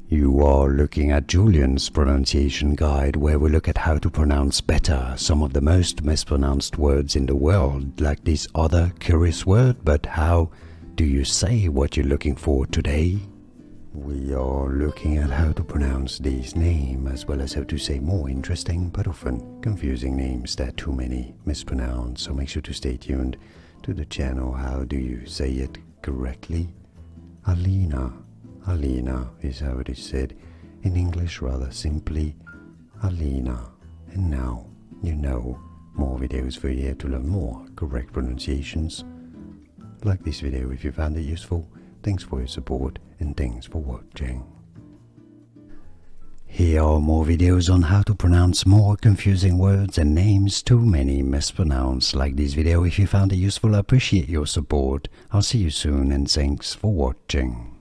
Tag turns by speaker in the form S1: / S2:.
S1: You are looking at Julian's pronunciation guide, where we look at how to pronounce better some of the most mispronounced words in the world, like this other curious word. But how do you say what you're looking for today? We are looking at how to pronounce these names, as well as how to say more interesting but often confusing names that too many mispronounce. So make sure to stay tuned to the channel. How do you say it correctly? Aleena. Aleena is how it is said in English, rather simply, Aleena. And now you know more videos for you here to learn more correct pronunciations. Like this video if you found it useful. Thanks for your support and thanks for watching. Here are more videos on how to pronounce more confusing words and names too many mispronounced. Like this video if you found it useful. I appreciate your support. I'll see you soon and thanks for watching.